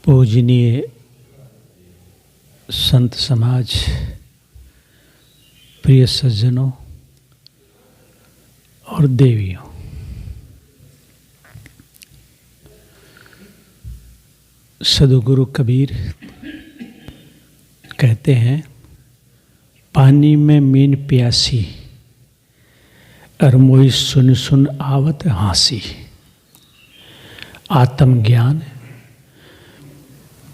पूजनीय संत समाज, प्रिय सज्जनों और देवियों, सद्गुरु कबीर कहते हैं, पानी में मीन प्यासी और मोई सुन सुन आवत हांसी। आत्मज्ञान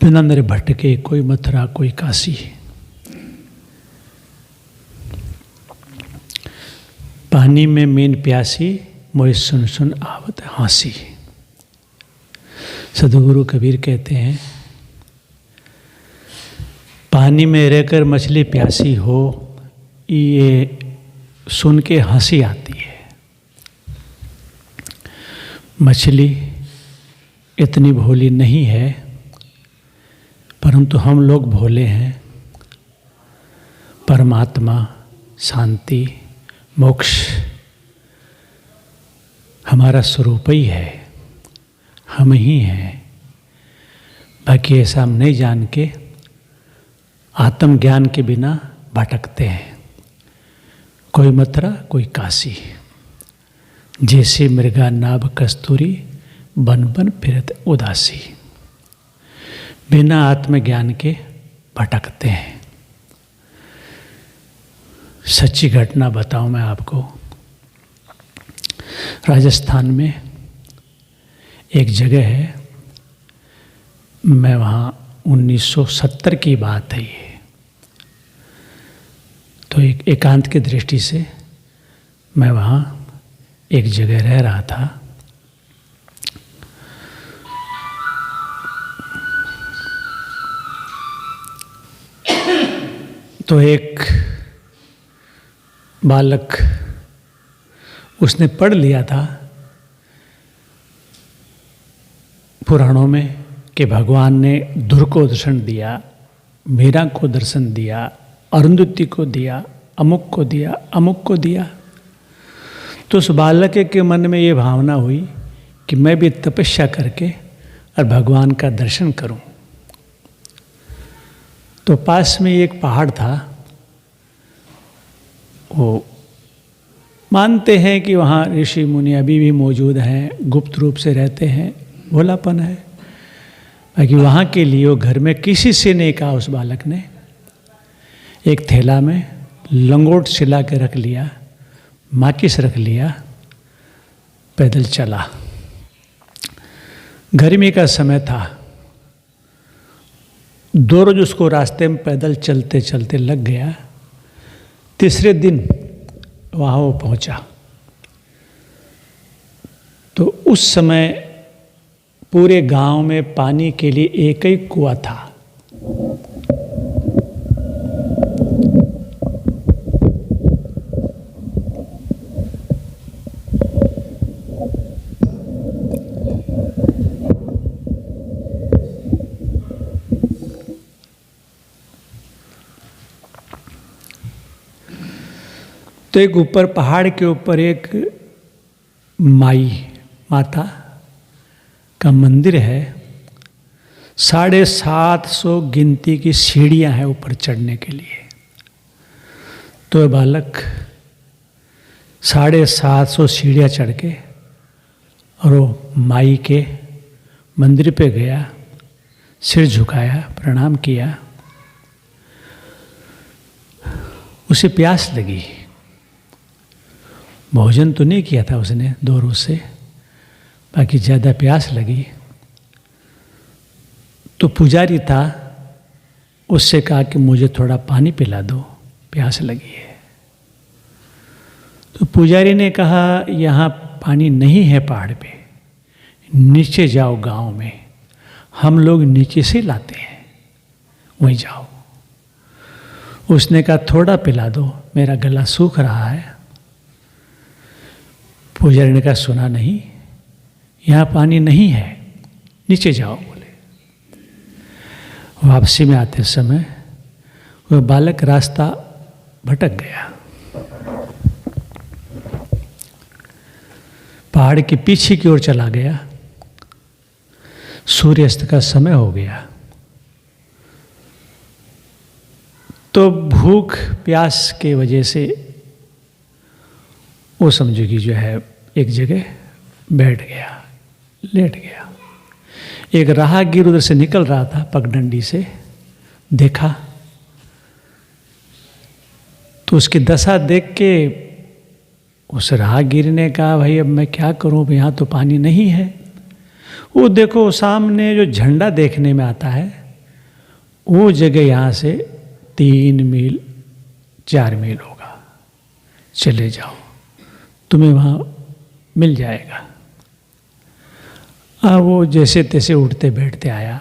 बिना नर भटके, कोई मथुरा कोई काशी। पानी में मीन प्यासी, मोई सुन सुन आवत हांसी। सद्गुरु कबीर कहते हैं, पानी में रहकर मछली प्यासी हो, ये सुन के हंसी आती है। मछली इतनी भोली नहीं है, परंतु हम लोग भोले हैं। परमात्मा, शांति, मोक्ष हमारा स्वरूप ही है, हम ही हैं। बाकी ऐसा हम नहीं जान के आत्मज्ञान के बिना भटकते हैं। कोई मथुरा कोई काशी, जैसे मृगा नाभ कस्तूरी, बन बन फिरत उदासी। बिना आत्मज्ञान के भटकते हैं। सच्ची घटना बताऊं मैं आपको। राजस्थान में एक जगह है, मैं वहाँ 1970 की बात है ये। तो एक एकांत की दृष्टि से मैं वहाँ एक जगह रह रहा था। तो एक बालक, उसने पढ़ लिया था पुराणों में कि भगवान ने ध्रुव को दर्शन दिया, मीरा को दर्शन दिया, अरुंधति को दिया, अमुक को दिया, अमुक को दिया। तो उस बालक के मन में ये भावना हुई कि मैं भी तपस्या करके और भगवान का दर्शन करूं। तो पास में एक पहाड़ था। वो मानते हैं कि वहाँ ऋषि मुनि अभी भी मौजूद हैं, गुप्त रूप से रहते हैं, भोलापन है। बाकी वहाँ के लिए वो घर में किसी से नहीं कहा। उस बालक ने एक थैला में लंगोट सिला के रख लिया, माचिस रख लिया, पैदल चला। गर्मी का समय था। 2 रोज उसको रास्ते में पैदल चलते चलते लग गया। तीसरे दिन वहाँ वो पहुँचा। तो उस समय पूरे गांव में पानी के लिए एक ही कुआं था। तो एक ऊपर पहाड़ के ऊपर एक माता का मंदिर है। 750 गिनती की सीढ़ियां हैं ऊपर चढ़ने के लिए। तो बालक 750 सीढ़ियां चढ़ के और वो माई के मंदिर पे गया, सिर झुकाया, प्रणाम किया। उसे प्यास लगी। भोजन तो नहीं किया था उसने 2 रोज से, बाकी ज़्यादा प्यास लगी। तो पुजारी था, उससे कहा कि मुझे थोड़ा पानी पिला दो, प्यास लगी है। तो पुजारी ने कहा, यहाँ पानी नहीं है पहाड़ पे, नीचे जाओ गांव में, हम लोग नीचे से लाते हैं, वहीं जाओ। उसने कहा थोड़ा पिला दो, मेरा गला सूख रहा है। पुजारी ने कहा सुना नहीं, यहाँ पानी नहीं है, नीचे जाओ बोले। वापसी में आते समय वह बालक रास्ता भटक गया। पहाड़ के पीछे की ओर चला गया। सूर्यास्त का समय हो गया। तो भूख प्यास के वजह से वो समझो कि जो है एक जगह बैठ गया, लेट गया। एक राहगीर उधर से निकल रहा था पगडंडी से, देखा तो उसकी दशा देख के उस राहगीर ने कहा, भाई अब मैं क्या करूं, यहाँ तो पानी नहीं है। वो देखो सामने जो झंडा देखने में आता है, वो जगह यहाँ से 3 मील 4 मील होगा, चले जाओ, तुम्हें वहाँ मिल जाएगा। वो जैसे तैसे उठते बैठते आया।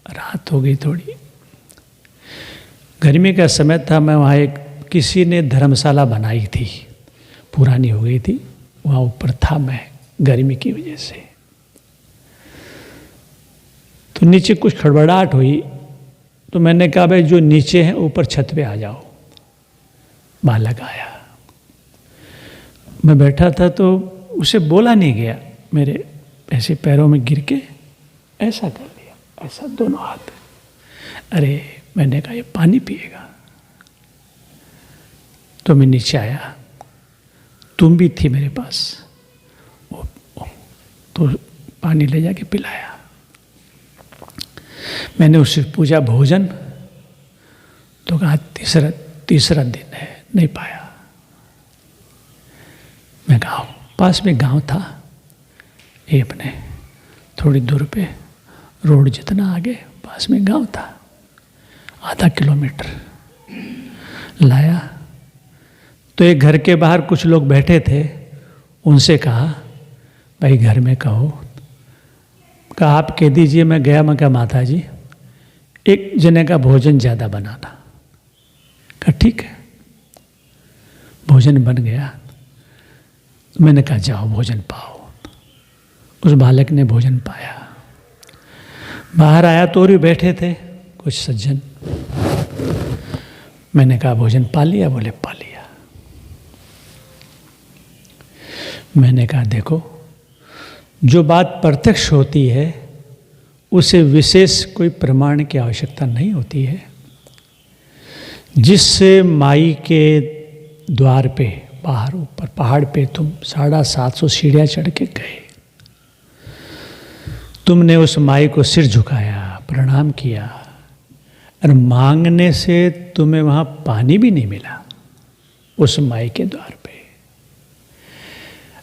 रात हो गई थोड़ी, गर्मी का समय था। मैं वहाँ एक किसी ने धर्मशाला बनाई थी, पुरानी हो गई थी, वहाँ ऊपर था मैं गर्मी की वजह से। तो नीचे कुछ खड़बड़ाहट हुई, तो मैंने कहा भाई जो नीचे हैं ऊपर छत पे आ जाओ। बालक आया, मैं बैठा था तो उसे बोला नहीं गया, मेरे ऐसे पैरों में गिर के ऐसा कर लिया, ऐसा दोनों हाथ। अरे मैंने कहा ये पानी पिएगा। तो मैं नीचे आया, तुम भी थी मेरे पास, तो पानी ले जाके पिलाया। मैंने उससे पूछा भोजन, तो कहा तीसरा दिन है, नहीं पाया। मैं गाँव, पास में गांव था ये अपने थोड़ी दूर पे, रोड जितना आगे पास में गांव था, आधा किलोमीटर। लाया तो एक घर के बाहर कुछ लोग बैठे थे, उनसे कहा भाई घर में कहो। कहा आप कह दीजिए मैं गया। मैं कहा माता जी एक जने का भोजन ज़्यादा बनाना। कहा ठीक है। भोजन बन गया। मैंने कहा जाओ भोजन पाओ। उस बालक ने भोजन पाया। बाहर आया तो और भी बैठे थे कुछ सज्जन। मैंने कहा भोजन पा लिया? बोले पा लिया। मैंने कहा देखो, जो बात प्रत्यक्ष होती है उसे विशेष कोई प्रमाण की आवश्यकता नहीं होती है। जिससे माई के द्वार पे बाहर ऊपर पहाड़ पे तुम 750 सीढ़ियाँ चढ़ के गए, तुमने उस माई को सिर झुकाया, प्रणाम किया, और मांगने से तुम्हें वहाँ पानी भी नहीं मिला उस माई के द्वार पे।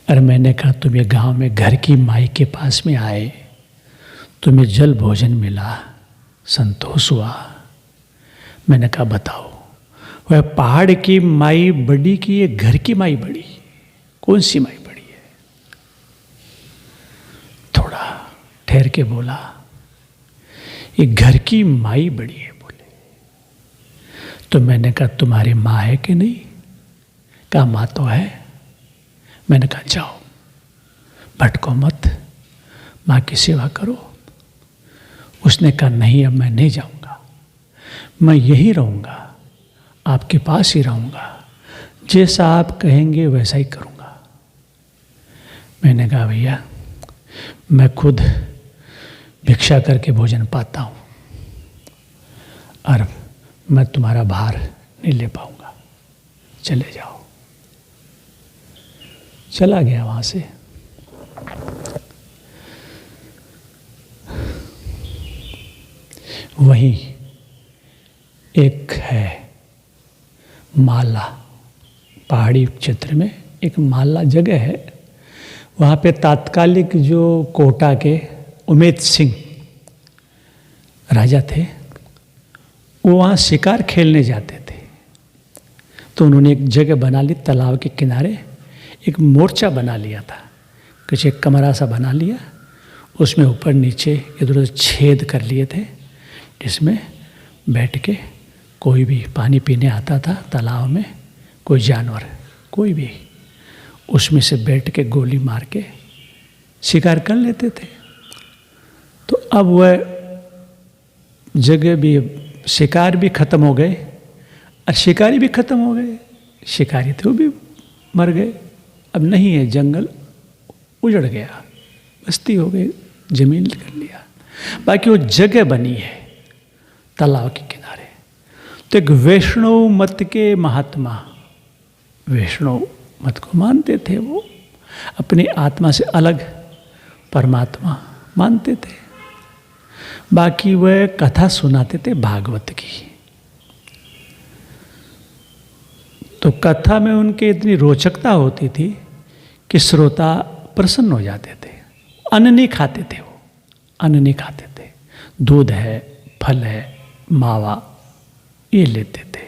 और मैंने कहा तुम ये गांव में घर की माई के पास में आए, तुम्हें जल भोजन मिला, संतोष हुआ। मैंने कहा बताओ, वह पहाड़ की माई बड़ी कि ये घर की माई बड़ी? कौन सी माई बड़ी है? थोड़ा ठहर के बोला, ये घर की माई बड़ी है बोले। तो मैंने कहा तुम्हारी माँ है कि नहीं? कहा माँ तो है। मैंने कहा जाओ भटको मत, माँ की सेवा करो। उसने कहा नहीं अब मैं नहीं जाऊंगा, मैं यहीं रहूंगा, आपके पास ही रहूंगा, जैसा आप कहेंगे वैसा ही करूंगा। मैंने कहा भैया मैं खुद भिक्षा करके भोजन पाता हूँ और मैं तुम्हारा भार नहीं ले पाऊंगा, चले जाओ। चला गया वहाँ से। वहीं एक है माला, पहाड़ी क्षेत्र में एक माला जगह है। वहाँ पे तात्कालिक जो कोटा के उमेद सिंह राजा थे, वो वहाँ शिकार खेलने जाते थे। तो उन्होंने एक जगह बना ली, तालाब के किनारे एक मोर्चा बना लिया था, कुछ एक कमरा सा बना लिया, उसमें ऊपर नीचे इधर उधर छेद कर लिए थे, जिसमें बैठ के कोई भी पानी पीने आता था तालाब में, कोई जानवर कोई भी, उसमें से बैठ के गोली मार के शिकार कर लेते थे। तो अब वह जगह भी, शिकार भी खत्म हो गए और शिकारी भी खत्म हो गए। शिकारी थे वो भी मर गए, अब नहीं है, जंगल उजड़ गया, बस्ती हो गई, जमीन कर लिया। बाकी वो जगह बनी है तालाब के किनारे। तो एक वैष्णव मत के महात्मा वैष्णव मत को मानते थे, वो अपनी आत्मा से अलग परमात्मा मानते थे। बाकी वह कथा सुनाते थे भागवत की। तो कथा में उनके इतनी रोचकता होती थी कि श्रोता प्रसन्न हो जाते थे। अन्न नहीं खाते थे, वो अन्न नहीं खाते थे, दूध है, फल है, मावा ये लेते थे।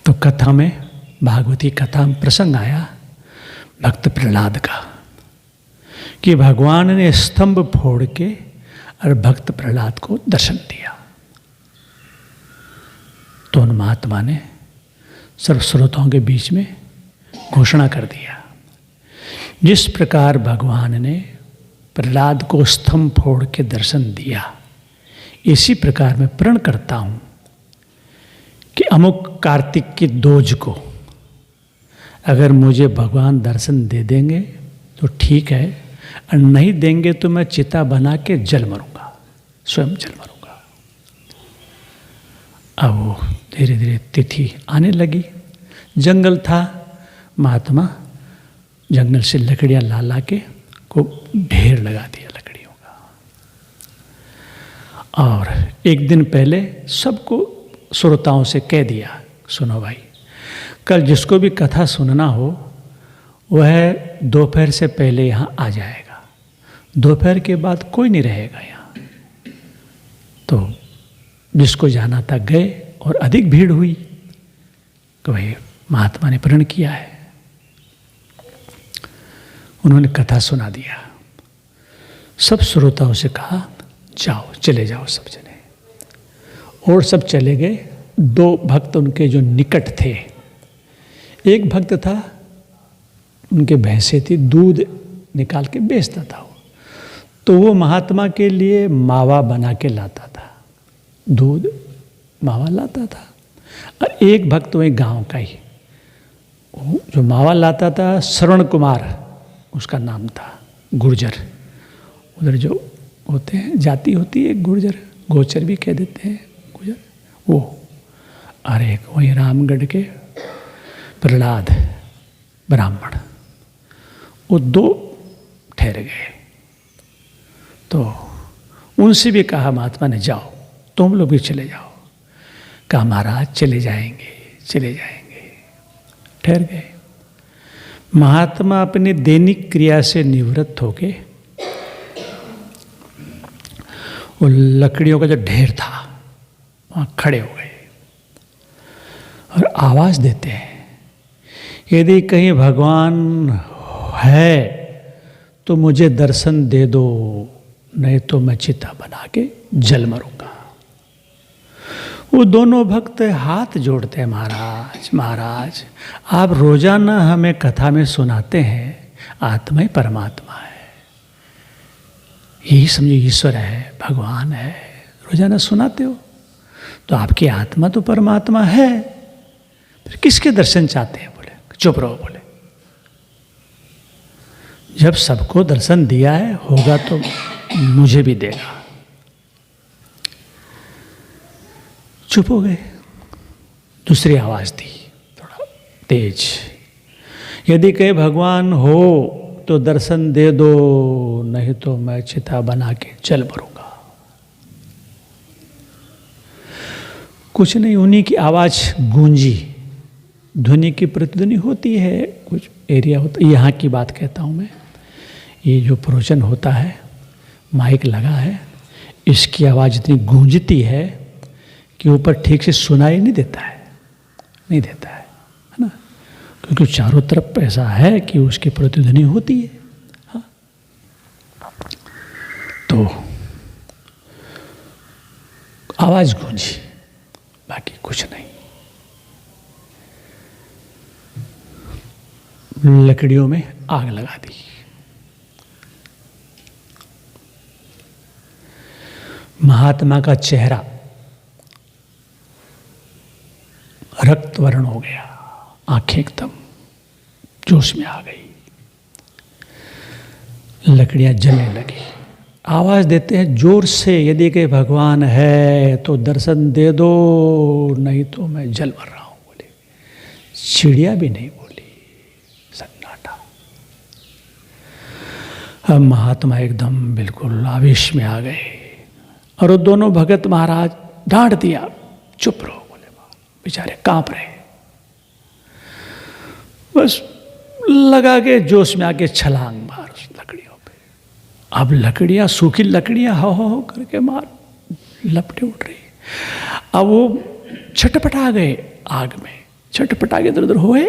तो कथा में, भागवती कथा में प्रसंग आया भक्त प्रहलाद का कि भगवान ने स्तंभ फोड़ के और भक्त प्रहलाद को दर्शन दिया। तो उन महात्मा ने सर्व श्रोताओं के बीच में घोषणा कर दिया, जिस प्रकार भगवान ने प्रहलाद को स्तंभ फोड़ के दर्शन दिया, इसी प्रकार मैं प्रण करता हूँ कि अमुक कार्तिक की दोज को अगर मुझे भगवान दर्शन दे देंगे तो ठीक है, और नहीं देंगे तो मैं चिता बना के जल मरूंगा, स्वयं जल मरूंगा। अब वो धीरे धीरे तिथि आने लगी। जंगल था, महात्मा जंगल से लकड़ियाँ ला ला के को ढेर लगा दिया लकड़ियों का। और एक दिन पहले सबको श्रोताओं से कह दिया, सुनो भाई, कल जिसको भी कथा सुनना हो वह दोपहर से पहले यहाँ आ जाएगा, दोपहर के बाद कोई नहीं रहेगा यहाँ। तो जिसको जाना था गए, और अधिक भीड़ हुई तो भाई महात्मा ने प्रण किया है। उन्होंने कथा सुना दिया। सब श्रोताओं से कहा जाओ, चले जाओ सब जने, और सब चले गए। दो भक्त उनके जो निकट थे, एक भक्त था उनके भैंसे थी, दूध निकाल के बेचता था वो, तो वो महात्मा के लिए मावा बना के लाता था, दूध मावा लाता था। और एक भक्त वही गांव का ही जो मावा लाता था, श्रवण कुमार उसका नाम था, गुर्जर। उधर जो होते हैं जाति होती है गुर्जर, गोचर भी कह देते हैं गुर्जर, वो। और एक वही रामगढ़ के प्रहलाद ब्राह्मण, वो दो ठहर गए। तो उनसे भी कहा महात्मा ने जाओ, तुम लोग भी चले जाओ। कहा महाराज चले जाएंगे, चले जाएंगे, ठहर गए। महात्मा अपनी दैनिक क्रिया से निवृत्त होके वो लकड़ियों का जो ढेर था वहाँ खड़े हो गए और आवाज़ देते हैं, यदि कहीं भगवान है तो मुझे दर्शन दे दो, नहीं तो मैं चिता बना के जल मरूंगा। वो दोनों भक्त हाथ जोड़ते हैं, महाराज महाराज आप रोजाना हमें कथा में सुनाते हैं आत्मा ही परमात्मा है, यही समझिए ईश्वर है, भगवान है, रोजाना सुनाते हो, तो आपकी आत्मा तो परमात्मा है, फिर किसके दर्शन चाहते हैं? बोले चुप रहो। बोले जब सबको दर्शन दिया है होगा तो मुझे भी देगा। चुप हो गए। दूसरी आवाज दी थोड़ा तेज, यदि कहे भगवान हो तो दर्शन दे दो, नहीं तो मैं चिता बना के जल भरूंगा। कुछ नहीं, उन्हीं की आवाज गूंजी। ध्वनि की प्रतिध्वनि होती है, कुछ एरिया होता है, यहाँ की बात कहता हूँ मैं, ये जो प्रवचन होता है माइक लगा है, इसकी आवाज़ इतनी गूंजती है कि ऊपर ठीक से सुनाई नहीं देता है, नहीं देता है ना, क्योंकि चारों तरफ ऐसा है कि उसकी प्रतिध्वनि होती है। हाँ? तो आवाज़ गूंजी, बाकी कुछ नहीं। लकड़ियों में आग लगा दी। महात्मा का चेहरा रक्त वर्ण हो गया, आंखें एकदम जोश में आ गई। लकड़ियां जलने लगी। आवाज देते हैं जोर से, यदि के भगवान है तो दर्शन दे दो, नहीं तो मैं जल मर रहा हूं। बोले चिड़िया भी नहीं बोली, सन्नाटा। अब महात्मा एकदम बिल्कुल आवेश में आ गए और वो दोनों भगत महाराज डांट दिया, चुप रहो। बोले बेचारे कांप रहे, बस लगा के जोश में आके छलांग मार उस लकड़ियों पे। अब लकड़ियां, सूखी लकड़ियां हो करके मार लपटे उठ रही। अब वो छटपटा गए आग में, छटपटा के इधर उधर हुए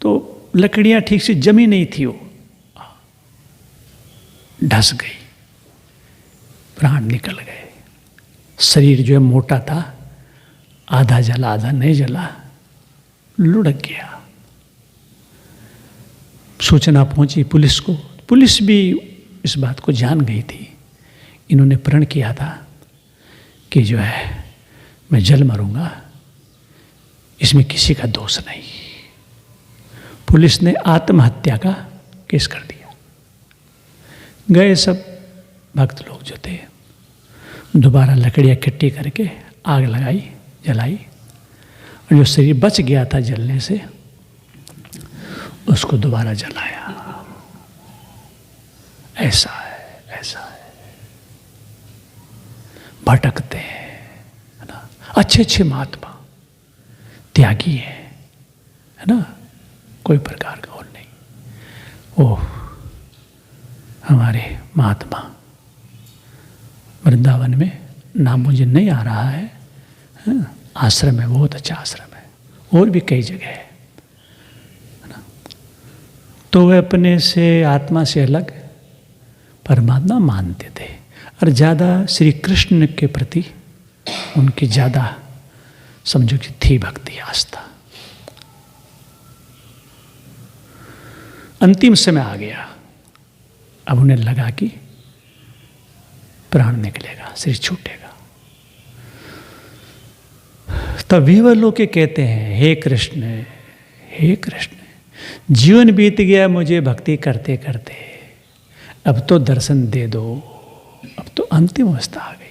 तो लकड़ियां ठीक से जमी नहीं थी, वो ढस गई, प्राण निकल गए। शरीर जो है मोटा था, आधा जला आधा नहीं जला, लुढ़क गया। सूचना पहुंची पुलिस को, पुलिस भी इस बात को जान गई थी। इन्होंने प्रण किया था कि जो है मैं जल मरूंगा, इसमें किसी का दोष नहीं। पुलिस ने आत्महत्या का केस कर दिया। गए सब भक्त लोग जो थे, दोबारा लकड़ियाँ इकट्ठी करके आग लगाई, जलाई, और जो शरीर बच गया था जलने से उसको दोबारा जलाया। ऐसा है, ऐसा है, भटकते हैं, है ना। अच्छे अच्छे महात्मा त्यागी है ना, कोई प्रकार का और नहीं। ओह हमारे महात्मा वृंदावन में, नाम मुझे नहीं आ रहा है, आश्रम है, बहुत अच्छा आश्रम है, और भी कई जगह है ना। तो वे अपने से, आत्मा से अलग परमात्मा मानते थे, और ज़्यादा श्री कृष्ण के प्रति उनकी ज़्यादा समझो कि थी भक्ति, आस्था। अंतिम समय आ गया, अब उन्हें लगा कि प्राण निकलेगा, शरीर छूटेगा। तभी वह लोग के कहते हैं, हे कृष्ण, हे कृष्ण, जीवन बीत गया मुझे भक्ति करते करते, अब तो दर्शन दे दो, अब तो अंतिम अवस्था आ गई।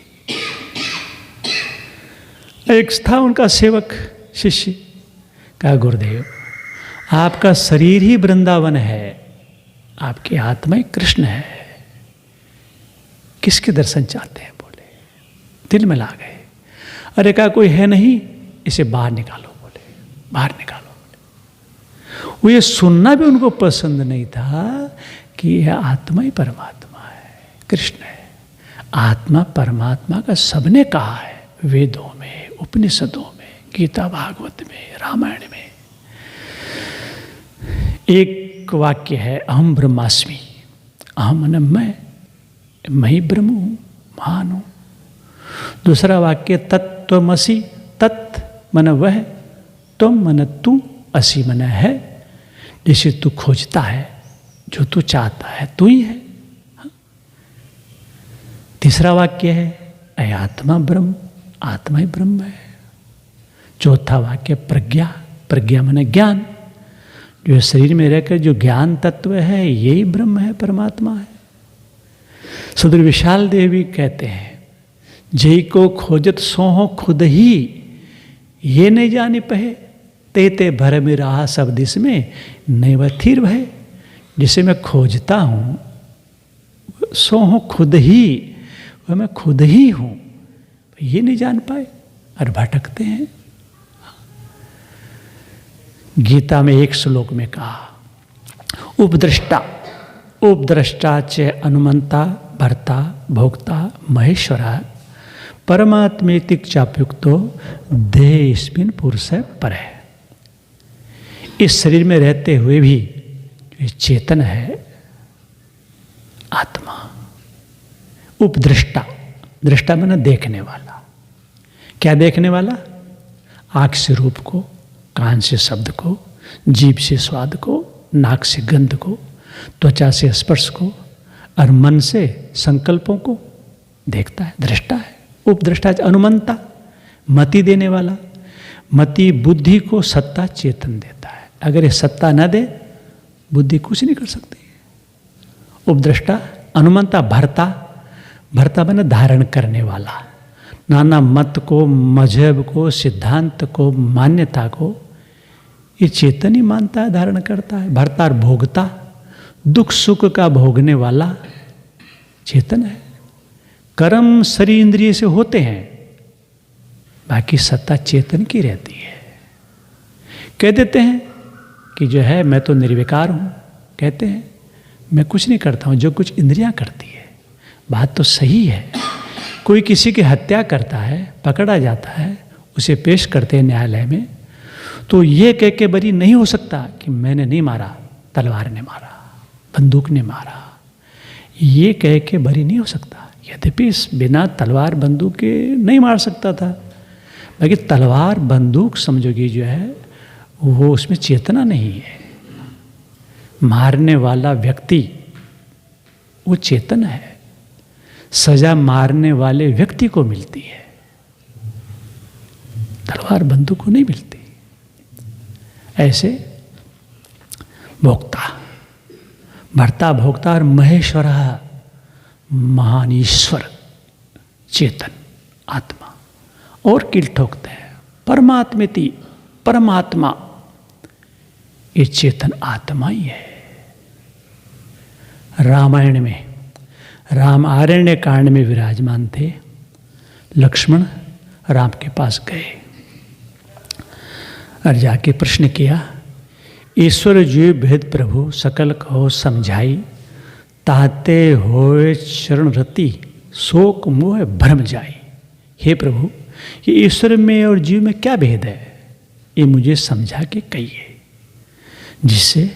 एक था उनका सेवक शिष्य, कहा गुरुदेव आपका शरीर ही वृंदावन है, आपकी आत्मा ही कृष्ण है, किसके दर्शन चाहते हैं? बोले दिल में ला गए। अरे कहा कोई है नहीं, इसे बाहर निकालो। बोले बाहर निकालो। बोले वो ये सुनना भी उनको पसंद नहीं था कि यह आत्मा ही परमात्मा है, कृष्ण है। आत्मा परमात्मा का सबने कहा है, वेदों में, उपनिषदों में, गीता भागवत में, रामायण में। एक वाक्य है, अहम ब्रह्मास्मि, अहम मन मैं ही ब्रह्म हूँ, महान हूँ। दूसरा वाक्य तत्त्वमसि, तत् मन वह, तुम मन तू, असि मन है। जिसे तू खोजता है, जो तू चाहता है, तू ही है। तीसरा वाक्य है अय आत्मा ब्रह्म, आत्मा ही ब्रह्म है। चौथा वाक्य प्रज्ञा, प्रज्ञा माने ज्ञान, जो शरीर में रहकर जो ज्ञान तत्व है यही ब्रह्म है, परमात्मा है। सदर विशाल देवी कहते हैं, जय को खोजत सोहो खुद ही, ये नहीं जाने पहे, ते ते भर में रहा सब दिस में, नहीं वह थिर भय। जिसे मैं खोजता हूँ सोहो खुद ही, वह मैं खुद ही हूँ, ये नहीं जान पाए और भटकते हैं। गीता में एक श्लोक में कहा, उपद्रष्टा, उपद्रष्टा च अनुमंता भर्ता भोक्ता महेश्वरा परमात्मेतिक चाप्युक्तो देहस्मिन् पुरुष पर है। इस शरीर में रहते हुए भी चेतन है आत्मा। उपदृष्टा, दृष्टा माने देखने वाला। क्या देखने वाला? आँख से रूप को, कान से शब्द को, जीभ से स्वाद को, नाक से गंध को, त्वचा से स्पर्श को और मन से संकल्पों को देखता है, दृष्टा है। उपदृष्टा अनुमंता, मति देने वाला। मति बुद्धि को सत्ता चेतन देता है। अगर ये सत्ता न दे, बुद्धि कुछ नहीं कर सकती। उपद्रष्टा, अनुमंता, भर्ता, भर्ता बने धारण करने वाला, नाना मत को, मजहब को, सिद्धांत को, मान्यता को ये चेतन ही मानता है, धारण करता है। भर्ता और भोगता, दुख सुख का भोगने वाला चेतन है। कर्म शरीर इंद्रिय से होते हैं, बाकी सत्ता चेतन की रहती है। कह देते हैं कि जो है मैं तो निर्विकार हूँ, कहते हैं मैं कुछ नहीं करता हूँ, जो कुछ इंद्रियां करती है। बात तो सही है। कोई किसी की हत्या करता है, पकड़ा जाता है, उसे पेश करते हैं न्यायालय में, तो ये कह के बरी नहीं हो सकता कि मैंने नहीं मारा, तलवार ने मारा, बंदूक ने मारा, ये कह के बरी नहीं हो सकता। यद्यपि बिना तलवार बंदूक के नहीं मार सकता था, बाकी तलवार बंदूक समझोगी जो है वो उसमें चेतना नहीं है। मारने वाला व्यक्ति वो चेतन है, सजा मारने वाले व्यक्ति को मिलती है, तलवार बंदूक को नहीं मिलती। ऐसे भोक्ता, भर्ता, भोक्ता और महेश्वर, महान ईश्वर, चेतन आत्मा, और किल ठोकते हैं परमात्मेति, परमात्मा, ये चेतन आत्मा ही है। रामायण में, राम आरण्य कांड में विराजमान थे। लक्ष्मण राम के पास गए और जाके प्रश्न किया, ईश्वर जीव भेद प्रभु सकल कहो समझाई, ताते होए चरण रति शोक मोह भ्रम जाई। हे प्रभु, ये ईश्वर में और जीव में क्या भेद है, ये मुझे समझा के कहिए, जिससे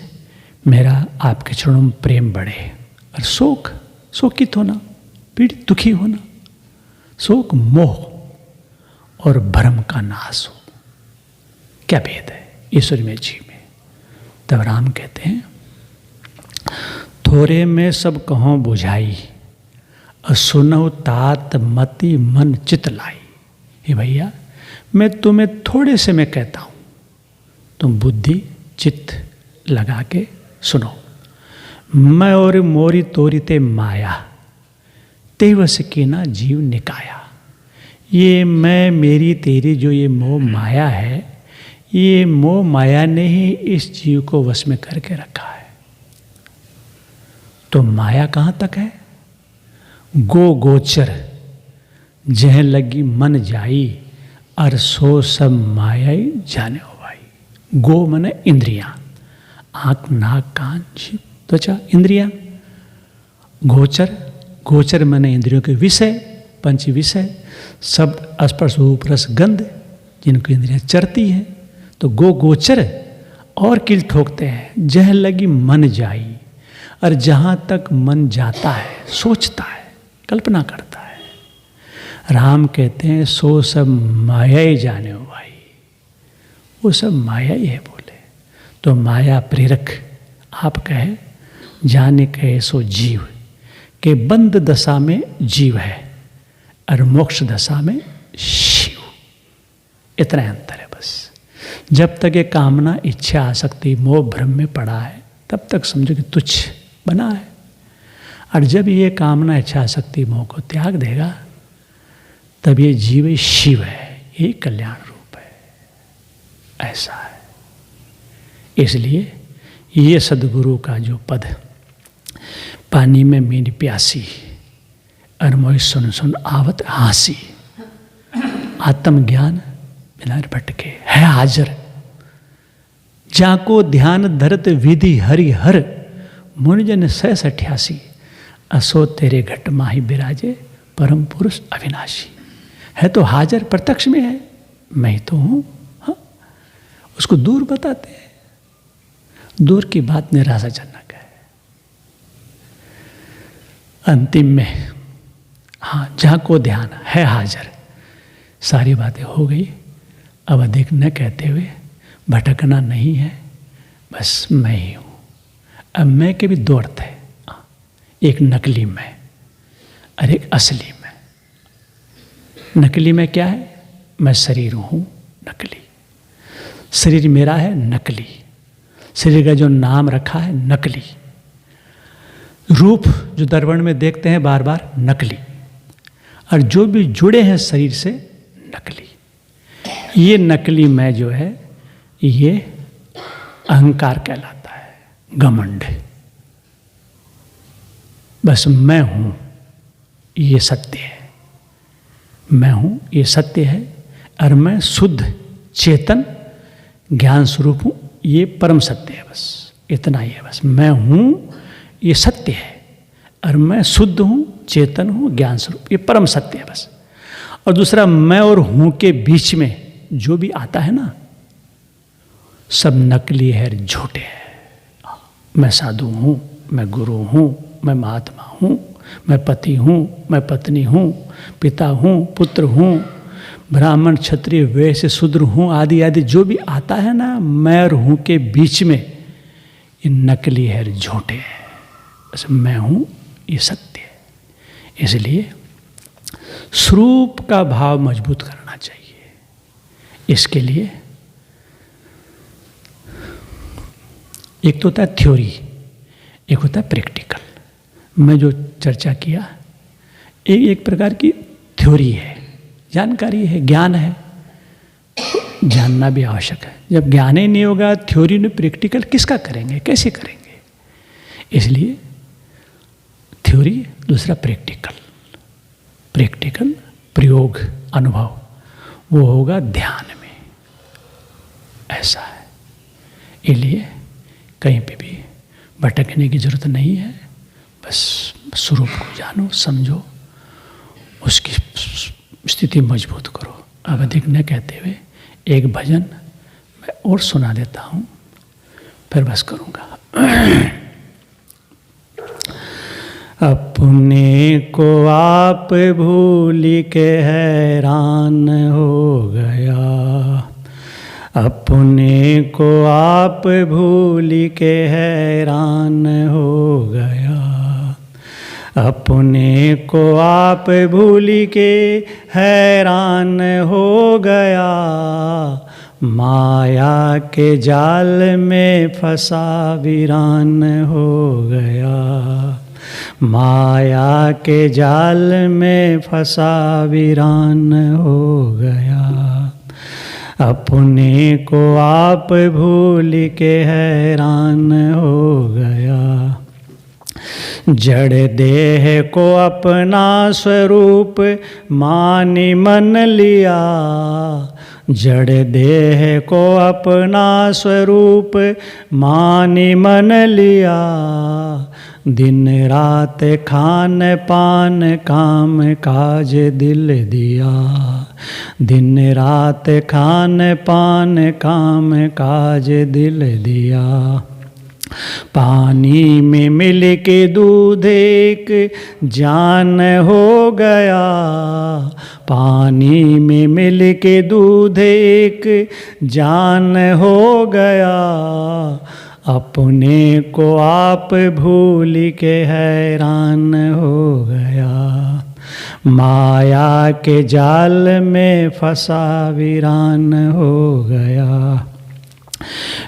मेरा आपके चरणों में प्रेम बढ़े और शोक, शोकित होना, पीड़ित दुखी होना, शोक मोह और भ्रम का नाश हो। क्या भेद है ईश्वर में जीव में? तब राम कहते हैं, थोड़े में सब कहों बुझाई, सुनहु तात मति मन चित लाई। हे भैया, मैं तुम्हें थोड़े से मैं कहता हूँ, तुम बुद्धि चित्त लगा के सुनो। मैं और मोरी तोरी ते माया, ते वस की ना जीव निकाया। ये मैं मेरी तेरी जो ये मोह माया है, ये मोह माया ने ही इस जीव को वश में करके रखा है। तो माया कहाँ तक है? गो गोचर जह लगी मन जाई, अर सो सब माया ही जाने हो भाई। गो मने इंद्रियां, आँख नाक कान जीभ त्वचा इंद्रियां। गोचर, गोचर मने इंद्रियों के विषय, पंच विषय, शब्द स्पर्श रूप रस गंध, जिनको इंद्रियां चरती हैं। तो गो गोचर और किल ठोकते हैं, जह लगी मन जाई, और जहाँ तक मन जाता है, सोचता है, कल्पना करता है। राम कहते हैं सो सब माया ही जाने हो भाई, वो सब माया ही है बोले। तो माया प्रेरक आप कहे, जाने कहे सो जीव, के बंद दशा में जीव है और मोक्ष दशा में शिव। इतना अंतर है बस। जब तक ये कामना, इच्छा, आसक्ति, मोह, भ्रम में पड़ा है, तब तक समझो कि तुच्छ बना है। और जब ये कामना, इच्छा, आसक्ति, मोह को त्याग देगा, तब ये जीव शिव है, ये कल्याण रूप है। ऐसा है। इसलिए ये सदगुरु का जो पद, पानी में मीन प्यासी, अरमोई सुन सुन आवत हासी, आत्मज्ञान बिना भटके है हाजर, जाको ध्यान धरत विधि हरि हर, मुनिजन 688, असो तेरे घट माही बिराजे, परम पुरुष अविनाशी। है तो हाजर, प्रत्यक्ष में है, मैं ही तो हूँ। हाँ, उसको दूर बताते हैं। दूर की बात निराशाजनक है। अंतिम में हाँ, जहाँ को ध्यान है हाजर, सारी बातें हो गई। अब अधिक न कहते हुए, भटकना नहीं है, बस मैं ही हूँ। अब मैं के भी दो अर्थ है, एक नकली मैं और एक असली मैं। नकली में क्या है? मैं शरीर हूँ, नकली। शरीर मेरा है, नकली। शरीर का जो नाम रखा है, नकली। रूप जो दर्पण में देखते हैं बार बार नकली, और जो भी जुड़े हैं शरीर से नकली। ये नकली मैं जो है ये अहंकार कहलाता है, घमंड। बस मैं हूँ ये सत्य है, मैं हूँ ये सत्य है, और मैं शुद्ध चेतन ज्ञान स्वरूप हूँ, ये परम सत्य है। बस इतना ही है। बस मैं हूँ ये सत्य है, और मैं शुद्ध हूँ, चेतन हूँ, ज्ञान स्वरूप, ये परम सत्य है बस। और दूसरा, मैं और हूँ के बीच में जो भी आता है ना, सब नकली है, झूठे है। मैं साधु हूँ, मैं गुरु हूँ, मैं महात्मा हूँ, मैं पति हूँ, मैं पत्नी हूँ, पिता हूँ, पुत्र हूँ, ब्राह्मण क्षत्रिय वैश्य शूद्र हूँ, आदि आदि जो भी आता है ना, मैं और हूँ के बीच में, ये नकली है, झूठे है। बस मैं हूँ ये सत्य है। इसलिए स्वरूप का भाव मजबूत करना चाहिए। इसके लिए एक तो होता है थ्योरी, एक होता है प्रैक्टिकल। मैं जो चर्चा किया एक प्रकार की थ्योरी है, जानकारी है, ज्ञान है, जानना भी आवश्यक है। जब ज्ञान ही नहीं होगा, थ्योरी में प्रैक्टिकल किसका करेंगे, कैसे करेंगे? इसलिए थ्योरी, दूसरा प्रैक्टिकल। प्रैक्टिकल प्रयोग, अनुभव, वो होगा ध्यान में। ऐसा है। इसलिए कहीं पे भी भटकने की जरूरत नहीं है। बस स्वरूप को जानो, समझो, उसकी स्थिति मजबूत करो। अब अधिक न कहते हुए एक भजन मैं और सुना देता हूँ, फिर बस करूँगा। अपने को आप भूल के हैरान हो गया, अपने को आप भूल के हैरान हो गया, अपने को आप भूल के हैरान हो गया, माया के जाल में फंसा वीरान हो गया, माया के जाल में फंसा वीरान हो गया, अपने को आप भूल के हैरान हो गया, जड़ देह को अपना स्वरूप मानी मन लिया, जड़ देह को अपना स्वरूप मानी मन लिया, दिन रात खान पान काम काज दिल दिया, दिन रात खान पान काम काज दिल दिया, पानी में मिल के दूध एक जान हो गया, पानी में मिल के दूध एक जान हो गया, अपने को आप भूल के हैरान हो गया, माया के जाल में फंसा वीरान हो गया,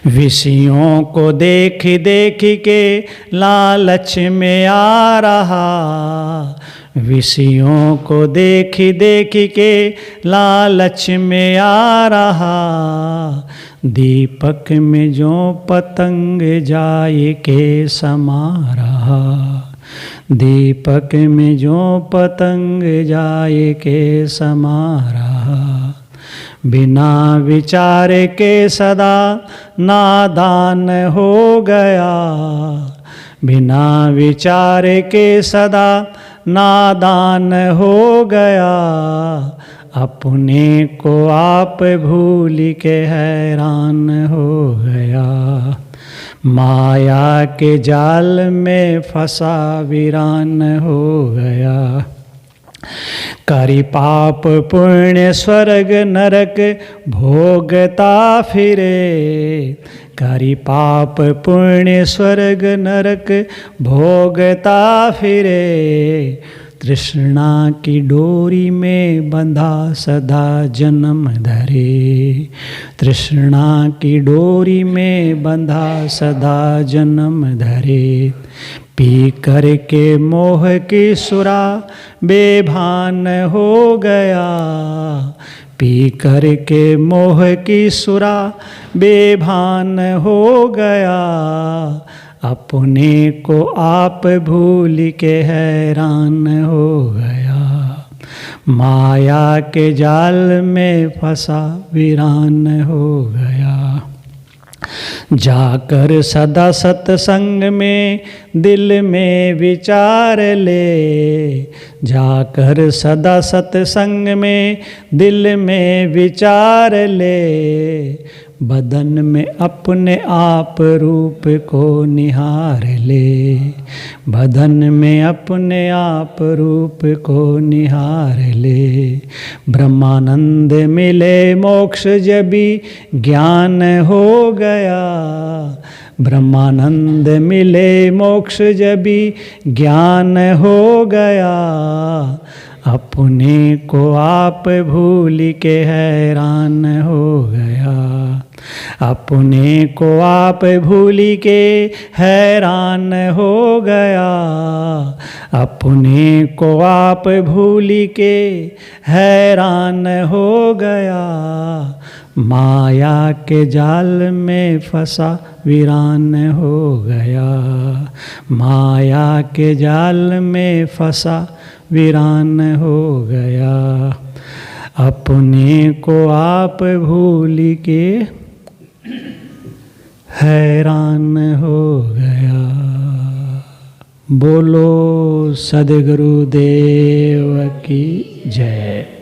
विषयों को देख देख के लालच में आ रहा, विषयों को देख देख के लालच में आ रहा, दीपक में जो पतंग जाए के समा रहा, दीपक में जो पतंग जाए के समा रहा, बिना विचार के सदा नादान हो गया, बिना विचार के सदा नादान हो गया, अपने को आप भूल के हैरान हो गया, माया के जाल में फंसा वीरान हो गया, करी पाप पुण्य स्वर्ग नरक भोगता फिरे, करी पाप पुण्य स्वर्ग नरक भोगता फिरे, तृष्णा की डोरी में बंधा सदा जन्म धरे, तृष्णा की डोरी में बंधा सदा जन्म धरे, पी कर के मोह की सुरा बेभान हो गया, पी कर के मोह की सुरा बेभान हो गया, अपने को आप भूल के हैरान हो गया, माया के जाल में फंसा वीरान हो गया। जाकर सदा सत्संग में दिल में विचार ले, जाकर सदा सत्संग में दिल में विचार ले, बदन में अपने आप रूप को निहार ले, बदन में अपने आप रूप को निहार ले। ब्रह्मानंद मिले मोक्ष जबी ज्ञान हो गया, ब्रह्मानंद मिले मोक्ष जबी ज्ञान हो गया, अपने को आप भूल के हैरान हो गया, अपने को आप भूल के हैरान हो गया, अपने को आप भूल के हैरान हो गया, माया के जाल में फंसा वीरान हो गया, माया के जाल में फंसा वीरान हो गया, अपने को आप भूल के हैरान हो गया। बोलो सद्गुरुदेव की जय।